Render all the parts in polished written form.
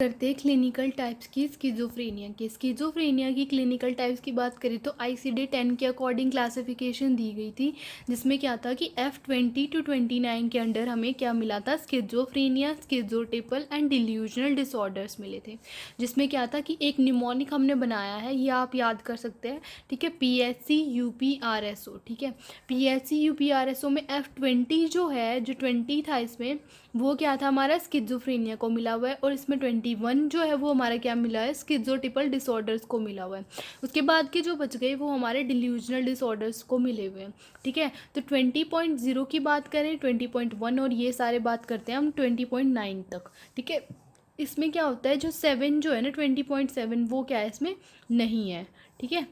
करते हैं clinical types की स्किज़ोफ्रेनिया की क्लिनिकल टाइप्स की बात करें तो ICD-10 के अकॉर्डिंग क्लासिफिकेशन दी गई थी, जिसमें क्या था कि F20 to 29 के अंडर हमें क्या मिला था, स्किज़ोफ्रेनिया, स्किज़ोटिपल एंड डिल्यूजनल डिसऑर्डर्स मिले थे। जिसमें क्या था कि एक निमोनिक हमने बनाया है, ये आप याद कर सकते हैं, ठीक है, PHC-UPRSO, ठीक है। PHC-UPRSO में F20 जो है, जो 20 था इसमें, वो क्या था हमारा, स्किज़ोफ्रेनिया को मिला हुआ है, और इसमें 21 जो है वो हमारा क्या मिला है, स्किज़ोटिपल डिसऑर्डर्स को मिला हुआ है। उसके बाद के जो बच गए वो हमारे डिल्यूजनल डिसऑर्डर्स को मिले हुए हैं, ठीक है। तो 20.0 की बात करें, 20.1 और ये सारे बात करते हैं हम 20.9 तक, ठीक है। इसमें क्या होता है, जो 7 जो है ना, 20.7 वो क्या है, इसमें नहीं है, ठीक है।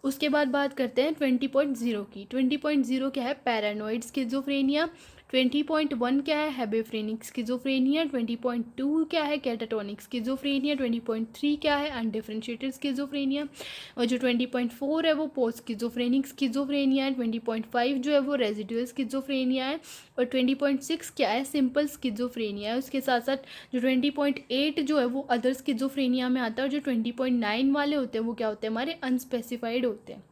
उसके बाद बात करते हैं 20.0 की। 20.0 क्या है, पैरानोइड स्किज़ोफ्रेनिया। 20.1 क्या है, हेबेफ्रेनिक स्किज़ोफ्रेनिया। 20.2 क्या है, कैटाटोनिक स्किज़ोफ्रेनिया। 20.3 क्या है, अनडिफरेंशिएटेड स्किज़ोफ्रेनिया। और जो 20.4 है वो पोस्ट स्किज़ोफ्रेनिक स्किज़ोफ्रेनिया है। 20.5 जो है वो रेजिडुअल स्किज़ोफ्रेनिया है। और 20.6 क्या है, सिंपल स्किज़ोफ्रेनिया है। उसके साथ साथ जो 20.8 जो है वो अदर स्किज़ोफ्रेनिया में आता है, और जो 20.9 वाले होते हैं वो क्या होते हैं, हमारे अनस्पेसिफाइड होते हैं।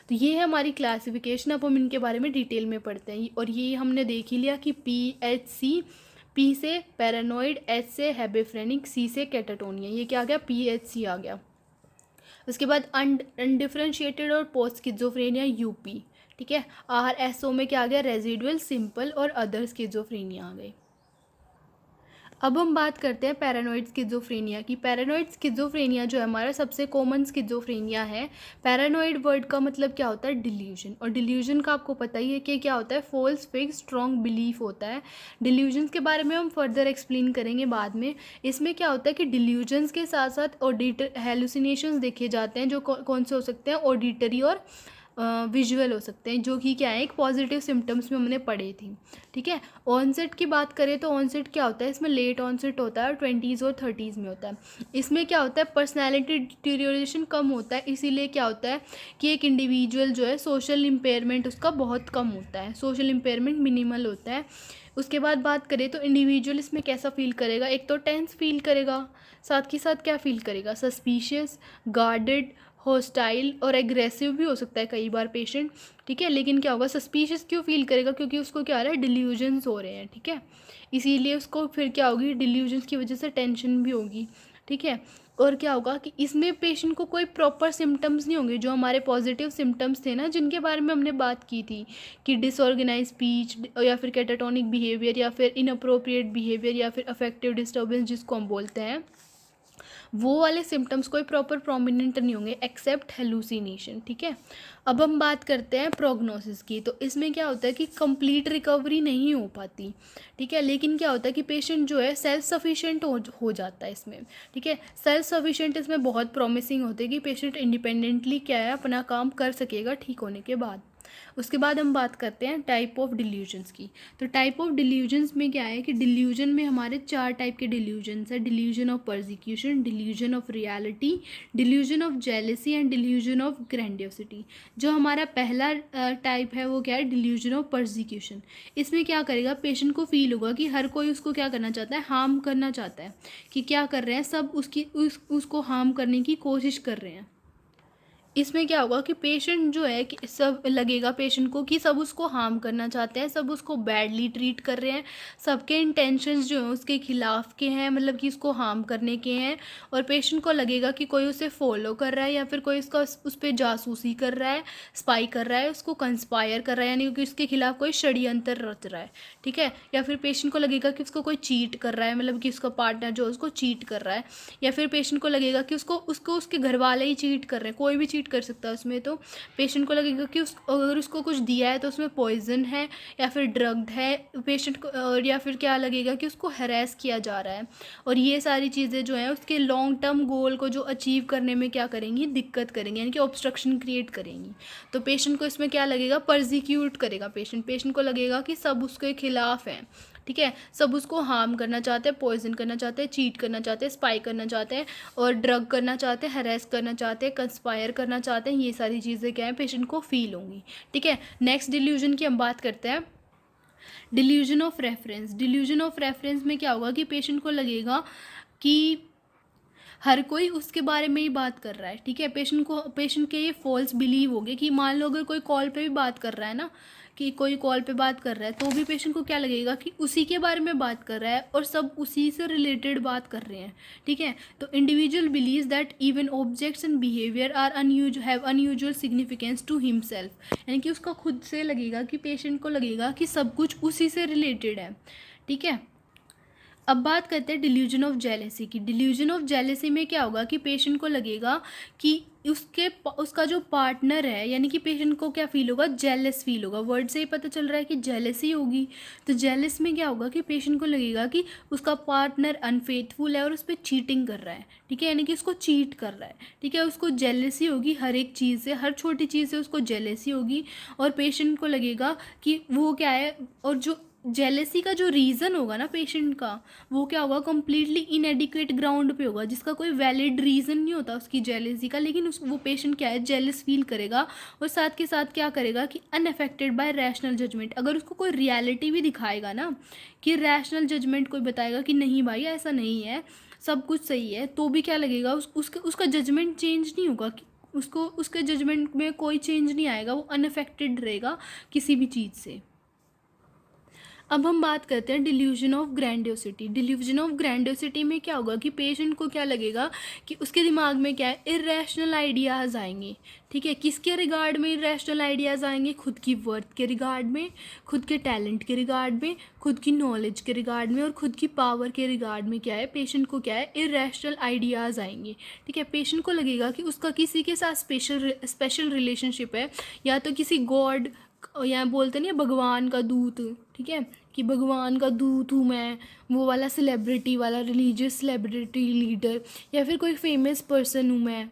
तो ये है हमारी क्लासिफिकेशन। अब हम इनके बारे में डिटेल में पढ़ते हैं, और ये हमने देख ही लिया कि PHC, P से पैरानोइड, H से हेबेफ्रेनिक, C से कैटाटोनिया, ये क्या आ गया, PHC आ गया। उसके बाद अनडिफरेंशिएटेड और पोस्ट स्किज़ोफ्रेनिया UP, ठीक है। RSO में क्या आ गया, रेजिडुअल, सिंपल और अदर स्किज़ोफ्रेनिया आ गई। अब हम बात करते हैं पैरानोइड स्किज़ोफ्रेनिया की। पैरानोइड स्किज़ोफ्रेनिया जो है हमारा सबसे कॉमन स्किज़ोफ्रेनिया है। पैरानोइड वर्ड का मतलब क्या होता है, डिल्यूजन। और डिल्यूजन का आपको पता ही है कि क्या होता है, फॉल्स फिक्स स्ट्रॉन्ग बिलीफ होता है। डिल्यूजन्स के बारे में हम फर्दर एक्सप्लेन करेंगे बाद में। इसमें क्या होता है कि डिल्यूजन्स के साथ साथ ऑडिटर हेलुसिनेशंस देखे जाते हैं, जो कौन से हो सकते हैं, ऑडिटरी और विजुअल हो सकते हैं, जो कि क्या है, एक पॉजिटिव सिम्टम्स में हमने पढ़े थी, ठीक है। ऑनसेट की बात करें तो ऑनसेट क्या होता है, इसमें लेट ऑनसेट होता है और 20s और 30s में होता है। इसमें क्या होता है, पर्सनैलिटी डिटीरियोरेशन कम होता है, इसीलिए क्या होता है कि एक इंडिविजुअल जो है सोशल इम्पेयरमेंट उसका बहुत कम होता है, सोशल इम्पेयरमेंट मिनिमल होता है। उसके बाद बात करें तो इंडिविजुअल इसमें कैसा फील करेगा, एक तो टेंस फील करेगा, साथ ही साथ क्या फील करेगा, सस्पिशियस, गार्डेड, हॉस्टाइल और एग्रेसिव भी हो सकता है कई बार पेशेंट, ठीक है। लेकिन क्या होगा, सस्पिशियस क्यों फील करेगा, क्योंकि उसको क्या आ रहा है, डिल्यूजन्स हो रहे हैं, ठीक है। इसीलिए उसको फिर क्या होगी, डिल्यूजन्स की वजह से टेंशन भी होगी, ठीक है। और क्या होगा कि इसमें पेशेंट को कोई प्रॉपर सिम्टम्स नहीं होंगे, जो हमारे पॉजिटिव सिम्टम्स थे ना, जिनके बारे में हमने बात की थी कि डिसऑर्गेनाइज स्पीच या फिर कैटाटोनिक बिहेवियर या फिर इनअप्रोप्रिएट बिहेवियर या फिर अफेक्टिव डिस्टर्बेंस जिसको हम बोलते हैं, वो वाले सिम्टम्स कोई प्रॉपर प्रोमिनेंट नहीं होंगे एक्सेप्ट हेलुसिनेशन, ठीक है। अब हम बात करते हैं प्रोग्नोसिस की। तो इसमें क्या होता है कि कंप्लीट रिकवरी नहीं हो पाती, ठीक है। लेकिन क्या होता है कि पेशेंट जो है सेल्फ सफिशिएंट हो जाता है इसमें, ठीक है। सेल्फ सफिशिएंट इसमें बहुत प्रॉमिसिंग होती है कि पेशेंट इंडिपेंडेंटली क्या है, अपना काम कर सकेगा ठीक होने के बाद। उसके बाद हम बात करते हैं टाइप ऑफ डिल्यूजन्स की। तो टाइप ऑफ डिल्यूजन्स में क्या है कि डिल्यूजन में हमारे 4 टाइप के डिल्यूजन्स है, delusion of persecution, delusion of reality, delusion of jealousy and delusion of grandiosity. जो हमारा पहला टाइप है वो क्या है, डिल्यूजन ऑफ परसिक्यूशन। इसमें क्या करेगा, पेशेंट को फील होगा कि हर कोई उसको क्या करना चाहता है, हार्म करना चाहता है, कि क्या कर रहे हैं सब उसको हार्म करने की कोशिश कर रहे हैं। इसमें क्या होगा कि पेशेंट जो है कि सब लगेगा पेशेंट को कि सब उसको हार्म करना चाहते हैं, सब उसको बैडली ट्रीट कर रहे हैं, सबके इंटेंशंस जो हैं उसके खिलाफ के हैं, मतलब कि उसको हार्म करने के हैं। और पेशेंट को लगेगा कि कोई उसे फॉलो कर रहा है या फिर कोई उसका उस पर जासूसी कर रहा है, स्पाई कर रहा है, उसको कंस्पायर कर रहा है, यानी कि उसके खिलाफ कोई षड्यंत्र रच रहा है, ठीक है। या फिर पेशेंट को लगेगा कि उसको कोई चीट कर रहा है, मतलब कि उसका पार्टनर जो है उसको चीट कर रहा है। या फिर पेशेंट को लगेगा कि उसको उसको उसके घर वाले ही चीट कर रहे हैं, कोई भी चीट कर सकता है उसमें। तो पेशेंट को लगेगा कि अगर उसको कुछ दिया है तो उसमें पॉइजन है या फिर ड्रग्ड है पेशेंट को, और या फिर क्या लगेगा कि उसको हैरेस किया जा रहा है। और ये सारी चीज़ें जो हैं उसके लॉन्ग टर्म गोल को जो अचीव करने में क्या करेंगी, दिक्कत करेंगी, यानी कि ऑब्स्ट्रक्शन क्रिएट करेंगी। तो पेशेंट को इसमें क्या लगेगा, परसिक्यूट करेगा पेशेंट को लगेगा कि सब उसके खिलाफ हैं, ठीक है। सब उसको हार्म करना चाहते हैं, पॉइजन करना चाहते हैं, चीट करना चाहते हैं, स्पाई करना चाहते हैं और ड्रग करना चाहते हैं, हरेस करना चाहते हैं, कंस्पायर करना चाहते हैं। ये सारी चीज़ें क्या है, पेशेंट को फील होंगी, ठीक है। नेक्स्ट डिल्यूजन की हम बात करते हैं, delusion of reference. Delusion of reference में क्या होगा कि पेशेंट को लगेगा कि हर कोई उसके बारे में ही बात कर रहा है, ठीक है। पेशेंट के ये फॉल्स बिलीव हो गए कि मान लो अगर कोई कॉल पे भी बात कर रहा है ना, कि कोई कॉल पे बात कर रहा है, तो भी पेशेंट को क्या लगेगा कि उसी के बारे में बात कर रहा है और सब उसी से रिलेटेड बात कर रहे हैं, ठीक है। तो individual believes that even objects and behaviour are unusual significance to himself, यानी कि उसका खुद से लगेगा कि पेशेंट को लगेगा कि सब कुछ उसी से रिलेटेड है, ठीक है। अब बात करते हैं डिल्यूजन ऑफ जेलेसी की। डिल्यूजन ऑफ जेलेसी में क्या होगा कि पेशेंट को लगेगा कि उसका जो पार्टनर है, यानी कि पेशेंट को क्या फील होगा, जेलस फील होगा। वर्ड से ही पता चल रहा है कि जेलसी होगी। तो जेलस में क्या होगा कि पेशेंट को लगेगा कि उसका पार्टनर अनफेथफुल है और उस पर चीटिंग कर रहा है, ठीक है, यानी कि उसको चीट कर रहा है, ठीक है। उसको जेलसी होगी हर एक चीज़ से, हर छोटी चीज़ से उसको जेलसी होगी। और पेशेंट को लगेगा कि वो क्या है, और जो जेलेसी का जो रीज़न होगा ना पेशेंट का, वो क्या होगा, कम्प्लीटली इनएडिक्वेट ग्राउंड पे होगा, जिसका कोई वैलिड रीज़न नहीं होता उसकी जेलेसी का, लेकिन वो पेशेंट क्या है, जेलस फील करेगा। और साथ के साथ क्या करेगा कि अनअफेक्टेड बाय रैशनल जजमेंट। अगर उसको कोई रियलिटी भी दिखाएगा ना, कि रैशनल जजमेंट कोई बताएगा कि नहीं भाई ऐसा नहीं है, सब कुछ सही है, तो भी क्या लगेगा, उसका जजमेंट चेंज नहीं होगा, कि उसको उसके जजमेंट में कोई चेंज नहीं आएगा, वो अनअफेक्टेड रहेगा किसी भी चीज़ से। अब हम बात करते हैं delusion of grandiosity. Delusion of grandiosity में क्या होगा कि पेशेंट को क्या लगेगा कि उसके दिमाग में क्या है, इरेशनल आइडियाज़ आएंगे, ठीक है। किसके रिगार्ड में इरेशनल आइडियाज़ आएंगे, खुद की वर्थ के रिगार्ड में, खुद के टैलेंट के रिगार्ड में, खुद की नॉलेज के रिगार्ड में और खुद की पावर के रिगार्ड में क्या है, पेशेंट को क्या है, इरेशनल आइडियाज़ आएंगे, ठीक है। पेशेंट को लगेगा कि उसका किसी के साथ स्पेशल रिलेशनशिप है, या तो किसी गॉड, या बोलते नहीं भगवान का दूत, ठीक है, कि भगवान का दूत हूँ मैं, वो वाला सेलिब्रिटी वाला, रिलीजियस सेलिब्रिटी लीडर, या फिर कोई फेमस पर्सन हूँ मैं।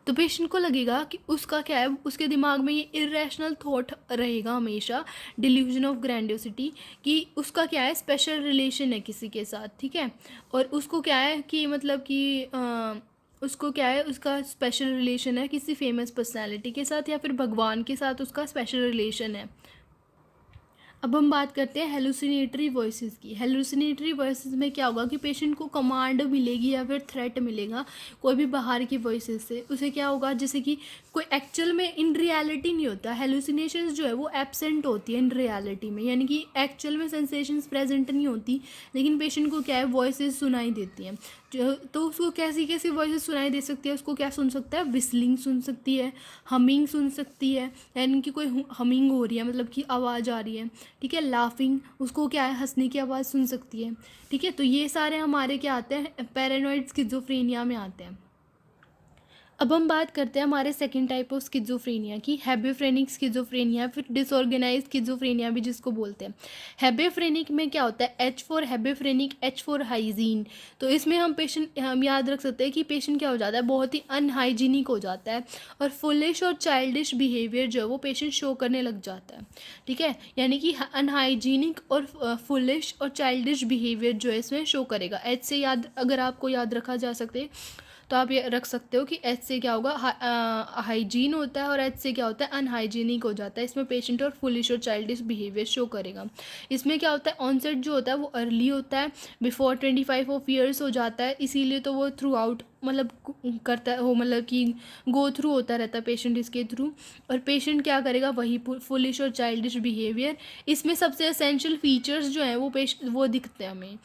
तो पेशेंट को लगेगा कि उसका क्या है, उसके दिमाग में ये इरेशनल थॉट रहेगा हमेशा, डिल्यूजन ऑफ ग्रैंडियोसिटी, कि उसका क्या है, स्पेशल रिलेशन है किसी के साथ, ठीक है। और उसको क्या है कि मतलब कि उसको क्या है, उसका स्पेशल रिलेशन है किसी फेमस पर्सनालिटी के साथ, या फिर भगवान के साथ उसका स्पेशल रिलेशन है। अब हम बात करते हैं हेलुसिनेटरी वॉइसेस की। हेलुसिनेटरी वॉइसेस में क्या होगा कि पेशेंट को कमांड मिलेगी या फिर थ्रेट मिलेगा कोई भी बाहर की वॉइसेस से। उसे क्या होगा, जैसे कि कोई एक्चुअल में इन रियलिटी नहीं होता, हेलुसिनेशंस जो है वो एब्सेंट होती है इन रियलिटी में, यानी कि एक्चुअल में सेंसेशंस प्रेजेंट नहीं होती, लेकिन पेशेंट को क्या है, वॉइसेस सुनाई देती हैं। तो उसको कैसी कैसी वॉइसेस सुनाई दे सकती है, उसको क्या सुन सकता है, विस्लिंग सुन सकती है, हमिंग सुन सकती है, यानी कि कोई हमिंग हो रही है, मतलब कि आवाज़ आ रही है, ठीक है। लाफिंग, उसको क्या है, हंसने की आवाज़ सुन सकती है, ठीक है। तो ये सारे हमारे क्या आते हैं, पैरानॉइड स्किज़ोफ्रेनिया में आते हैं। अब हम बात करते हैं हमारे सेकंड टाइप ऑफ स्किज़ोफ्रेनिया की, हैबियोफ्रेनिक स्किज़ोफ्रेनिया, फिर डिसऑर्गेनाइज स्किज़ोफ्रेनिया भी जिसको बोलते हैं। हैबियोफ्रेनिक में क्या होता है, H for hebephrenic, H for hygiene. तो इसमें हम याद रख सकते हैं कि पेशेंट क्या हो जाता है, बहुत ही अनहाइजीनिक हो जाता है, और फुलिश और चाइल्डिश बिहेवियर जो है वो पेशेंट शो करने लग जाता है, ठीक है। यानी कि अनहाइजीनिक और फुलिश और चाइल्डिश बिहेवियर जो है इसमें शो करेगा। एच से याद, अगर आपको याद रखा जा सकते तो आप ये रख सकते हो कि एच से क्या होगा, हाइजीन होता है, और एच से क्या होता है, अनहाइजीनिक हो जाता है। इसमें पेशेंट और फुलिश और चाइल्डिश बिहेवियर शो करेगा। इसमें क्या होता है, ऑनसेट जो होता है वो अर्ली होता है, बिफोर 25 ऑफ ईयर्स हो जाता है, इसीलिए तो वो थ्रू आउट मतलब करता है, वो मतलब कि गो थ्रू होता रहता है पेशेंट इसके थ्रू। और पेशेंट क्या करेगा, वही फुलिश और चाइल्डिश बिहेवियर। इसमें सबसे असेंशियल फीचर्स जो हैं वो दिखते हैं हमें।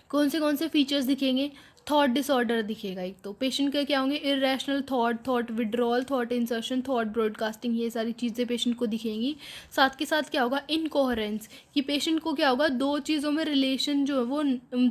कौन से फीचर्स दिखेंगे, थॉट डिसऑर्डर दिखेगा एक, तो पेशेंट के क्या होंगे, irrational thought withdrawal, thought insertion, thought broadcasting, ये सारी चीज़ें पेशेंट को दिखेंगी। साथ के साथ क्या होगा, इनकोहेरेंस, कि पेशेंट को क्या होगा, दो चीज़ों में रिलेशन जो है वो,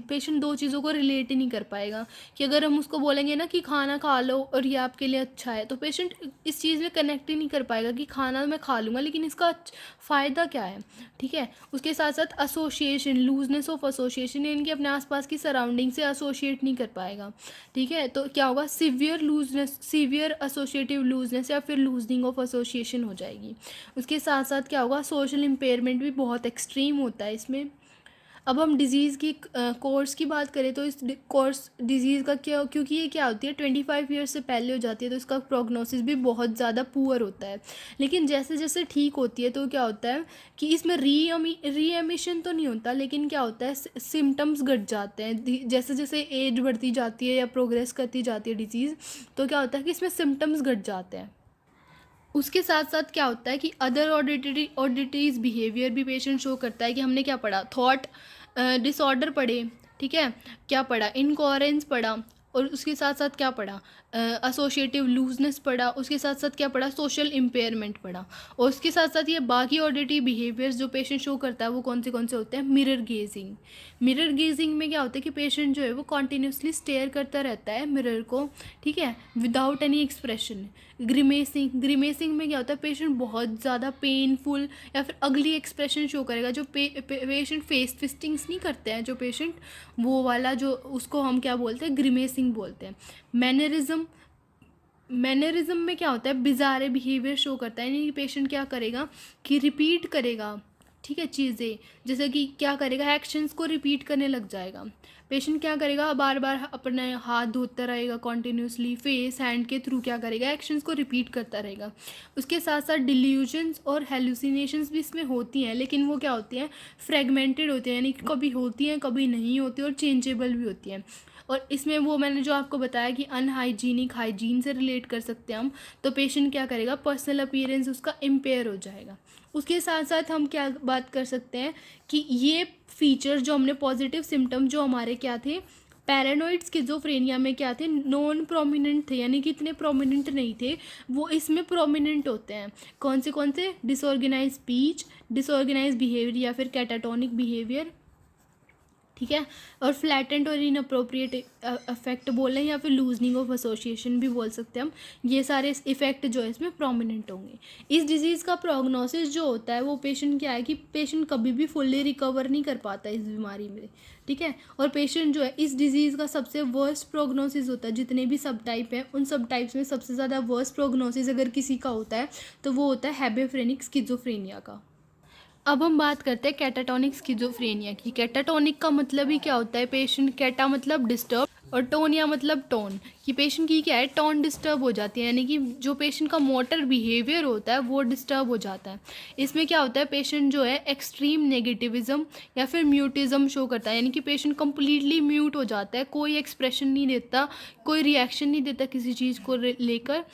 पेशेंट दो चीज़ों को रिलेट ही नहीं कर पाएगा। कि अगर हम उसको बोलेंगे ना कि खाना खा लो और ये आपके लिए अच्छा है, तो पेशेंट इस चीज़ में कनेक्ट ही नहीं कर पाएगा कि खाना मैं खा लूँगा लेकिन इसका फ़ायदा क्या है, ठीक है। उसके साथ साथ एसोसिएशन, लूजनेस ऑफ एसोसिएशन, इनके अपने आसपास की सराउंडिंग से एसोशिएट नहीं कर पाएगा, ठीक है। तो क्या होगा, severe looseness, severe associative looseness या फिर लूजनिंग ऑफ एसोसिएशन हो जाएगी। उसके साथ साथ क्या होगा, सोशल इम्पेयरमेंट भी बहुत एक्सट्रीम होता है इसमें। अब हम डिज़ीज़ की कोर्स की बात करें तो इस कोर्स डिज़ीज़ का क्या, क्योंकि ये क्या होती है 25 ईयर्स से पहले हो जाती है तो इसका प्रोग्नोसिस भी बहुत ज़्यादा पुअर होता है। लेकिन जैसे जैसे ठीक होती है तो क्या होता है कि इसमें रीएमिशन तो नहीं होता, लेकिन क्या होता है सिम्टम्स घट जाते हैं जैसे जैसे एज बढ़ती जाती है या प्रोग्रेस करती जाती है डिजीज़, तो क्या होता है कि इसमें सिम्टम्स घट जाते हैं। उसके साथ साथ क्या होता है कि अदर ऑडिटरीज बिहेवियर भी पेशेंट शो करता है कि हमने क्या पढ़ा, थॉट डिसऑर्डर पढ़े, ठीक है, क्या पढ़ा, इनकोहेरेंस पढ़ा, और उसके साथ साथ क्या पढ़ा, एसोसिएटिव लूजनेस पढ़ा, उसके साथ साथ क्या पढ़ा, सोशल इम्पेयरमेंट पढ़ा। और उसके साथ साथ ये बाकी ऑडिटरी बिहेवियर्स जो पेशेंट शो करता है वो कौन से होते हैं, मिरर गेजिंग। मिरर गेजिंग में क्या होता है कि पेशेंट जो है वो कॉन्टिन्यूसली स्टेयर करता रहता है मिरर को, ठीक है, विदाउट एनी एक्सप्रेशन। ग्रीमेसिंग में क्या होता है, पेशेंट बहुत ज़्यादा पेनफुल या फिर अगली एक्सप्रेशन शो करेगा। जो पेशेंट फेस ट्विस्टिंग्स नहीं करते हैं जो पेशेंट, वो वाला जो उसको हम क्या बोलते हैं, ग्रीमेसिंग बोलते हैं। मैनरिज्म में क्या होता है, बिज़ारे बिहेवियर शो करता है, यानी कि पेशेंट क्या करेगा कि रिपीट करेगा, ठीक है, चीज़ें, जैसे कि क्या करेगा, एक्शंस को रिपीट करने लग जाएगा। पेशेंट क्या करेगा, बार बार अपने हाथ धोता रहेगा कॉन्टिन्यूसली, फेस हैंड के थ्रू क्या करेगा, एक्शंस को रिपीट करता रहेगा। उसके साथ साथ डिल्यूजन्स और हेलुसिनेशंस भी इसमें होती हैं, लेकिन वो क्या होती हैं, फ्रेगमेंटेड होती हैं, यानी कि कभी होती हैं कभी नहीं होती और चेंजेबल भी होती हैं। और इसमें वो मैंने जो आपको बताया कि अनहाइजीनिक हाइजीन से रिलेट कर सकते हैं हम, तो पेशेंट क्या करेगा, पर्सनल अपीयरेंस उसका इम्पेयर हो जाएगा। उसके साथ साथ हम क्या बात कर सकते हैं कि ये फीचर जो हमने पॉजिटिव सिम्टम जो हमारे क्या थे, पैरानोइड स्किज़ोफ्रेनिया में क्या थे, नॉन प्रोमिनेंट थे, यानी कि इतने प्रोमिनेंट नहीं थे, वो इसमें प्रोमिनेंट होते हैं। कौन से डिसऑर्गेनाइज स्पीच, डिसऑर्गेनाइज बिहेवियर या फिर कैटाटोनिक बिहेवियर, ठीक है, और फ्लैटेंट और इनअप्रोप्रिएट इफेक्ट बोल रहे हैं या फिर लूजनिंग ऑफ एसोसिएशन भी बोल सकते हैं हम। ये सारे इफेक्ट जो है इसमें प्रोमिनेंट होंगे। इस डिज़ीज़ का प्रोग्नोसिस जो होता है वो पेशेंट क्या है कि पेशेंट कभी भी फुल्ली रिकवर नहीं कर पाता इस बीमारी में, ठीक है। और पेशेंट जो है इस डिज़ीज़ का सबसे वर्स्ट प्रोग्नोसिस होता है, जितने भी सब टाइप हैं उन सब टाइप्स में सबसे ज़्यादा वर्स्ट प्रोग्नोसिस अगर किसी का होता है तो वो होता है हेबेफ्रेनिक स्किज़ोफ्रेनिया का। अब हम बात करते हैं कैटाटोनिक स्किज़ोफ्रेनिया की। कैटाटोनिक का मतलब ही क्या होता है, पेशेंट, कैटा मतलब डिस्टर्ब और टोनिया मतलब टोन, कि पेशेंट की क्या है, टोन डिस्टर्ब हो जाती है, यानी कि जो पेशेंट का मोटर बिहेवियर होता है वो डिस्टर्ब हो जाता है। इसमें क्या होता है, पेशेंट जो है एक्सट्रीम नेगेटिविज्म या फिर म्यूटिज्म शो करता है, यानी कि पेशेंट कम्प्लीटली म्यूट हो जाता है, कोई एक्सप्रेशन नहीं देता, कोई रिएक्शन नहीं देता किसी चीज़ को लेकर।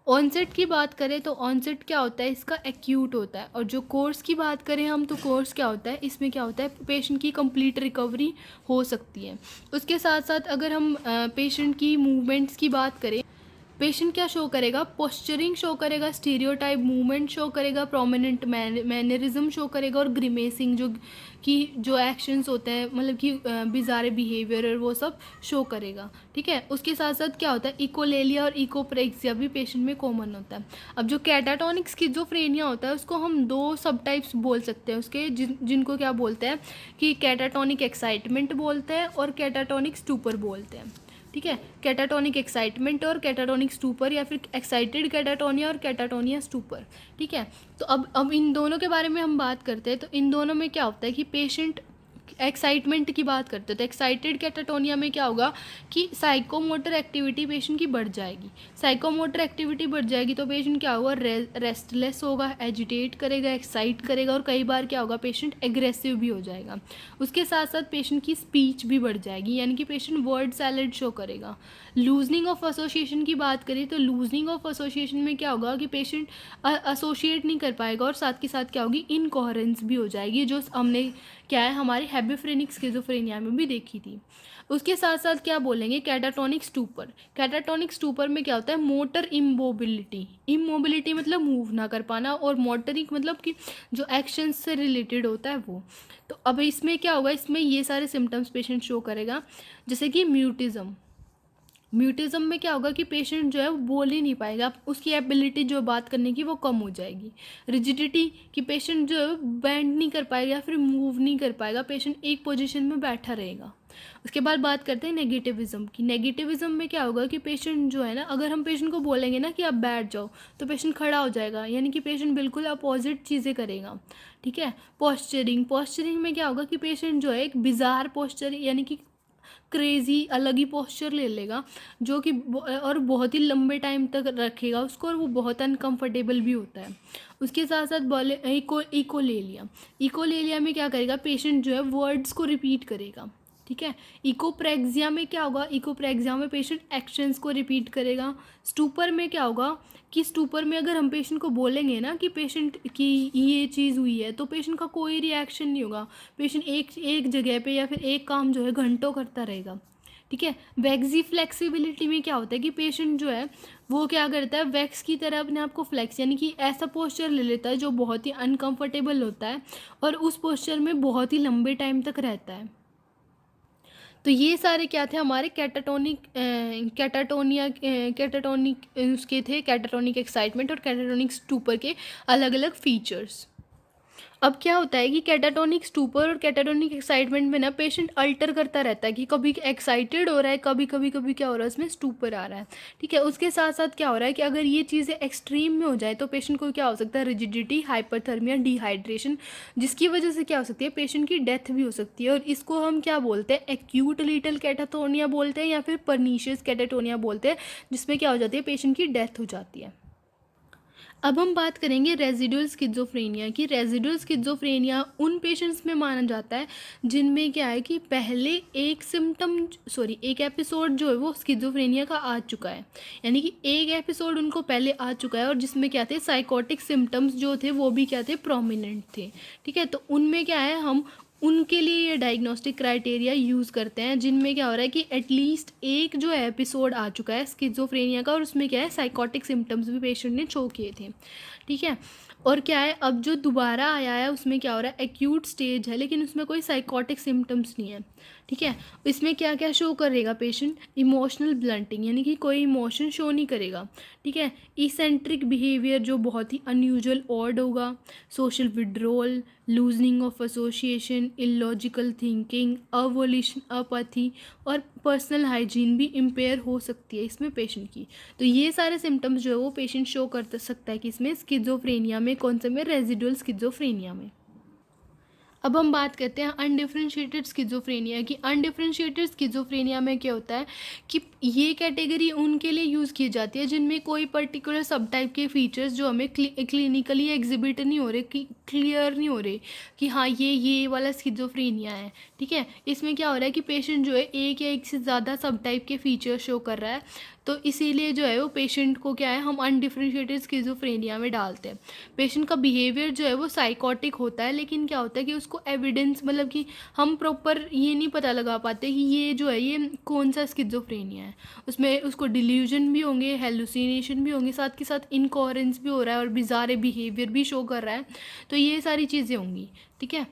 ऑनसेट की बात करें तो ऑनसेट क्या होता है, इसका एक्यूट होता है। और जो कोर्स की बात करें हम तो कोर्स क्या होता है, इसमें क्या होता है, पेशेंट की कंप्लीट रिकवरी हो सकती है। उसके साथ साथ अगर हम पेशेंट की मूवमेंट्स की बात करें, पेशेंट क्या शो करेगा, पोस्चरिंग शो करेगा, स्टीरियोटाइप मूवमेंट शो करेगा, प्रोमिनेंट मैनरिज्म शो करेगा, और ग्रीमेसिंग जो एक्शंस होते हैं, मतलब कि बिज़ारे बिहेवियर और वो सब शो करेगा, ठीक है। उसके साथ साथ क्या होता है, इकोलेलिया और इकोप्रेक्सिया भी पेशेंट में कॉमन होता है। अब जो कैटाटोनिक स्किज़ोफ्रेनिया होता है उसको हम दो सब टाइप्स बोल सकते हैं उसके, जिनको क्या बोलते हैं कि कैटाटोनिक एक्साइटमेंट बोलते हैं और कैटाटोनिक स्टूपर बोलते हैं, ठीक है। कैटाटोनिक एक्साइटमेंट और कैटाटोनिक स्टूपर, या फिर एक्साइटेड कैटाटोनिया और कैटाटोनिया स्टूपर, ठीक है। तो अब इन दोनों के बारे में हम बात करते हैं। तो इन दोनों में क्या होता है कि पेशेंट एक्साइटमेंट की बात करते हैं तो एक्साइटेड कैटाटोनिया में क्या होगा कि साइकोमोटर एक्टिविटी पेशेंट की बढ़ जाएगी। साइकोमोटर एक्टिविटी बढ़ जाएगी तो पेशेंट क्या होगा, रेस्टलेस होगा, एजिटेट करेगा, एक्साइट करेगा, और कई बार क्या होगा, पेशेंट एग्रेसिव भी हो जाएगा। उसके साथ साथ पेशेंट की स्पीच भी बढ़ जाएगी, यानी कि पेशेंट वर्ड सैलेड शो करेगा। लूजनिंग ऑफ एसोसिएशन की बात करें तो लूजनिंग ऑफ एसोसिएशन में क्या होगा कि पेशेंट एसोशिएट नहीं कर पाएगा, और साथ के साथ क्या होगी, इनकोहेरेंस भी हो जाएगी, जो हमने क्या है हमारी हेबेफ्रेनिक स्किज़ोफ्रेनिया में भी देखी थी। उसके साथ साथ क्या बोलेंगे, कैटाटोनिक स्टूपर। कैटाटोनिक स्टूपर में क्या होता है, मोटर इमोबिलिटी। इमोबिलिटी मतलब मूव ना कर पाना, और मोटरिक मतलब कि जो एक्शन से रिलेटेड होता है वो। तो अब इसमें क्या होगा, इसमें ये सारे सिम्टम्स पेशेंट शो करेगा, जैसे कि म्यूटिज्म। म्यूटिज्म में क्या होगा कि पेशेंट जो है वो बोल ही नहीं पाएगा, उसकी एबिलिटी जो बात करने की वो कम हो जाएगी। रिजिडिटी कि पेशेंट जो है बेंड नहीं कर पाएगा या फिर मूव नहीं कर पाएगा, पेशेंट एक पोजीशन में बैठा रहेगा। उसके बाद बात करते हैं नेगेटिविज्म की। नेगेटिविज्म में क्या होगा कि पेशेंट जो है ना, अगर हम पेशेंट को बोलेंगे ना कि आप बैठ जाओ, तो पेशेंट खड़ा हो जाएगा, यानी कि पेशेंट बिल्कुल अपोजिट चीज़ें करेगा। ठीक है। पोस्चरिंग में क्या होगा कि पेशेंट जो है एक बिजार पोस्चर यानी कि क्रेजी अलग ही पोस्चर ले लेगा, जो कि और बहुत ही लंबे टाइम तक रखेगा उसको, और वो बहुत अनकंफर्टेबल भी होता है। उसके साथ साथ बोले इकोलेलिया में क्या करेगा, पेशेंट जो है वर्ड्स को रिपीट करेगा। ठीक है। इकोप्रेक्सिया में क्या होगा, इकोप्रेक्सिया में पेशेंट एक्शंस को रिपीट करेगा। स्टूपर में क्या होगा कि स्टूपर में अगर हम पेशेंट को बोलेंगे ना कि पेशेंट की ये चीज़ हुई है, तो पेशेंट का कोई रिएक्शन नहीं होगा, पेशेंट एक जगह पे या फिर एक काम जो है घंटों करता रहेगा। ठीक है। वैक्सी फ्लेक्सिबिलिटी में क्या होता है कि पेशेंट जो है वो क्या करता है, वैक्स की तरह अपने आप को फ्लेक्स यानी कि ऐसा पोस्चर ले लेता है जो बहुत ही अनकंफर्टेबल होता है, और उस पोस्चर में बहुत ही लंबे टाइम तक रहता है। तो ये सारे क्या थे हमारे कैटाटोनिक उसके थे, कैटाटोनिक एक्साइटमेंट और कैटाटोनिक स्टूपर के अलग अलग फीचर्स। अब क्या होता है कि कैटाटोनिक स्टूपर और कैटाटोनिक एक्साइटमेंट में ना पेशेंट अल्टर करता रहता है कि कभी एक्साइटेड हो रहा है, कभी क्या हो रहा है, इसमें स्टूपर आ रहा है। ठीक है। उसके साथ साथ क्या हो रहा है कि अगर ये चीज़ें एक्सट्रीम में हो जाए तो पेशेंट को क्या हो सकता है, रिजिडिटी, हाइपरथर्मिया, डिहाइड्रेशन, जिसकी वजह से क्या हो सकती है, पेशेंट की डेथ भी हो सकती है। और इसको हम क्या बोलते हैं, एक्यूट लीटल कैटाटोनिया बोलते हैं या फिर परनीशियस कैटाटोनिया बोलते हैं, जिसमें क्या हो जाती है, पेशेंट की डेथ हो जाती है। अब हम बात करेंगे रेजिडुअल स्किज़ोफ्रेनिया की। रेजिडुअल स्किज़ोफ्रेनिया उन पेशेंट्स में माना जाता है जिनमें क्या है कि पहले एक एपिसोड जो है वो स्किज़ोफ्रेनिया का आ चुका है, यानी कि एक एपिसोड उनको पहले आ चुका है, और जिसमें क्या थे, साइकोटिक सिम्टम्स जो थे वो भी क्या थे, प्रोमिनेंट थे। ठीक है। तो उनमें क्या है, हम उनके लिए ये डायग्नोस्टिक क्राइटेरिया यूज़ करते हैं जिनमें क्या हो रहा है कि एटलीस्ट एक जो एपिसोड आ चुका है स्किज़ोफ्रेनिया का, और उसमें क्या है, साइकोटिक सिम्टम्स भी पेशेंट ने शो किए थे। ठीक है। और क्या है, अब जो दोबारा आया है उसमें क्या हो रहा है, एक्यूट स्टेज है लेकिन उसमें कोई साइकोटिक सिम्टम्स नहीं है। ठीक है। इसमें क्या क्या शो करेगा पेशेंट, इमोशनल ब्लंटिंग यानी कि कोई इमोशन शो नहीं करेगा। ठीक है। इसेंट्रिक बिहेवियर जो बहुत ही अनयूजुअल ऑड होगा, social withdrawal, loosening of association, illogical thinking, avolition, apathy, और पर्सनल हाइजीन भी इम्पेयर हो सकती है इसमें पेशेंट की। तो ये सारे सिम्टम्स जो है वो पेशेंट शो कर सकता है कि इसमें स्किज़ोफ्रेनिया में, कौन से में, रेजिडुअल स्किज़ोफ्रेनिया में। अब हम बात करते हैं अनडिफरेंशिएटेड स्किज़ोफ्रेनिया की। अनडिफरेंशिएटेड स्किज़ोफ्रेनिया में क्या होता है कि ये कैटेगरी उनके लिए यूज़ की जाती है जिनमें कोई पर्टिकुलर सब टाइप के फीचर्स जो हमें क्लिनिकली एग्जिबिट नहीं हो रहे, कि क्लियर नहीं हो रहे कि हाँ ये वाला स्किज़ोफ्रेनिया है। ठीक है। इसमें क्या हो रहा है कि पेशेंट जो है एक या एक से ज़्यादा सब टाइप के फीचर्स शो कर रहा है, तो इसीलिए जो है वो पेशेंट को क्या है, हम अनडिफरेंशिएटेड स्किज़ोफ्रेनिया में डालते हैं। पेशेंट का बिहेवियर जो है वो साइकोटिक होता है, लेकिन क्या होता है कि उसको एविडेंस, मतलब कि हम प्रॉपर ये नहीं पता लगा पाते कि ये जो है ये कौन सा स्किज़ोफ्रेनिया है। उसमें उसको डिल्यूजन भी होंगे, हेलुसिनेशन भी होंगे, साथ के साथ इनकोहेरेंस भी हो रहा है और बिज़ारे बिहेवियर भी शो कर रहा है, तो ये सारी चीज़ें होंगी। ठीक है।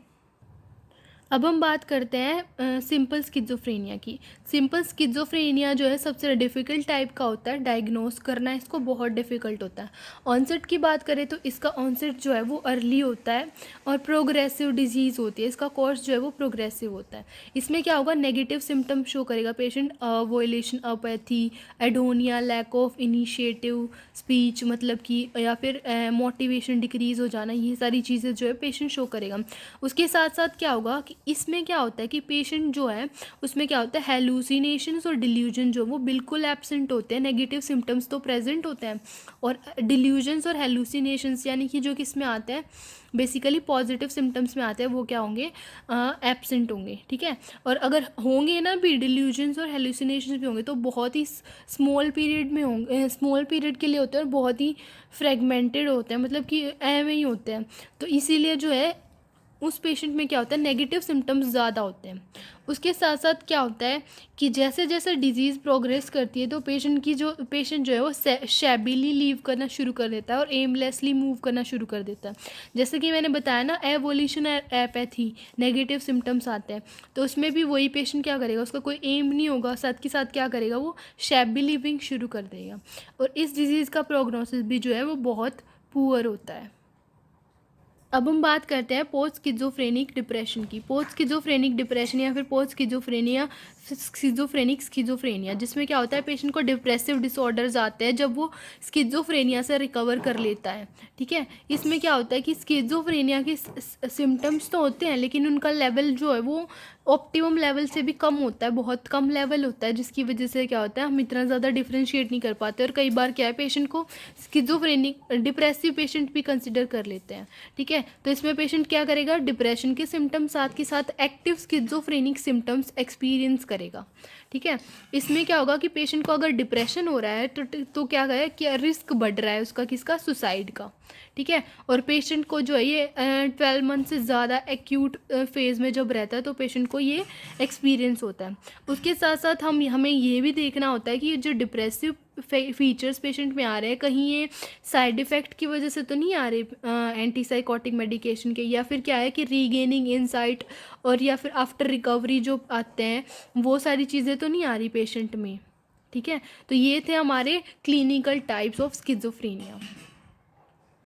अब हम बात करते हैं सिंपल स्किज़ोफ्रेनिया की। सिंपल स्किज़ोफ्रेनिया जो है सबसे डिफ़िकल्ट टाइप का होता है, डायग्नोस करना इसको बहुत डिफ़िकल्ट होता है। ऑनसेट की बात करें तो इसका ऑनसेट जो है वो अर्ली होता है और प्रोग्रेसिव डिजीज़ होती है, इसका कोर्स जो है वो प्रोग्रेसिव होता है। इसमें क्या होगा, नेगेटिव सिम्टम शो करेगा patient, volition, apathy, anhedonia, lack of initiative, speech, मतलब कि या फिर मोटिवेशन डिक्रीज़ हो जाना, ये सारी चीज़ें जो है पेशेंट शो करेगा। उसके साथ साथ क्या होगा कि इसमें क्या होता है कि पेशेंट जो है उसमें क्या होता है, हेलुसिनेशंस और डिल्यूजन जो वो बिल्कुल एब्सेंट होते हैं, नेगेटिव सिम्टम्स तो प्रेजेंट होते हैं, और डिल्यूजन्स और हेलुसिनेशंस यानी कि जो किस में आते हैं, बेसिकली पॉजिटिव सिम्टम्स में आते हैं, वो क्या होंगे, एब्सेंट होंगे। ठीक है। और अगर होंगे ना भी, डिल्यूजन्स और हेलुसिनेशंस भी होंगे, तो बहुत ही स्मॉल पीरियड में होंगे, स्मॉल पीरियड के लिए होते हैं और बहुत ही फ्रेगमेंटेड होते हैं, मतलब कि ऐवे ही होते हैं। तो इसीलिए जो है उस पेशेंट में क्या होता है, नेगेटिव सिम्टम्स ज़्यादा होते हैं। उसके साथ साथ क्या होता है कि जैसे जैसे डिजीज़ प्रोग्रेस करती है तो पेशेंट जो है वो शैबिली लीव करना शुरू कर देता है और एमलेसली मूव करना शुरू कर देता है। जैसे कि मैंने बताया ना, एवोल्यूशन एपैथी, नेगेटिव सिम्टम्स आते हैं, तो उसमें भी वही पेशेंट क्या करेगा, उसका कोई एम नहीं होगा, साथ के साथ क्या करेगा, वो शैबी लिविंग शुरू कर देगा। और इस डिजीज़ का प्रोग्नोसिस भी जो है वो बहुत पुअर होता है। अब हम बात करते हैं पोस्ट स्किज़ोफ्रेनिक डिप्रेशन की। पोस्ट स्किज़ोफ्रेनिक डिप्रेशन या फिर पोस्ट स्किज़ोफ्रेनिया, जिसमें क्या होता है, पेशेंट को डिप्रेसिव डिसऑर्डर्स आते हैं जब वो स्किज़ोफ्रेनिया से रिकवर कर लेता है। ठीक है, इसमें क्या होता है कि स्किज़ोफ्रेनिया के सिम्टम्स तो होते हैं लेकिन उनका लेवल जो है वो ऑप्टिमम लेवल से भी कम होता है, बहुत कम लेवल होता है, जिसकी वजह से क्या होता है, हम इतना ज़्यादा डिफ्रेंशिएट नहीं कर पाते और कई बार क्या है, पेशेंट को स्किज़ोफ्रेनिक डिप्रेसिव पेशेंट भी कंसिडर कर लेते हैं। ठीक है, तो इसमें पेशेंट क्या करेगा, डिप्रेशन के सिम्टम्स साथ के साथ एक्टिव स्किज़ोफ्रेनिक सिम्टम्स एक्सपीरियंस करेगा। ठीक है, इसमें क्या होगा कि पेशेंट को अगर डिप्रेशन हो रहा है तो क्या है कि रिस्क बढ़ रहा है उसका, किसका, सुसाइड का। ठीक है, और पेशेंट को जो है ये 12 मंथ से ज़्यादा एक्यूट फेज़ में जब रहता है तो पेशेंट को ये एक्सपीरियंस होता है। उसके साथ साथ हमें ये भी देखना होता है कि ये जो डिप्रेसिव फीचर्स पेशेंट में आ रहे हैं, कहीं ये साइड इफ़ेक्ट की वजह से तो नहीं आ रहे एंटीसाइकोटिक मेडिकेशन के, या फिर क्या है कि रीगेनिंग इनसाइट और या फिर आफ्टर रिकवरी जो आते हैं वो सारी चीज़ें तो नहीं आ रही पेशेंट में। ठीक है, तो ये थे हमारे क्लिनिकल टाइप्स ऑफ स्किज़ोफ्रेनिया।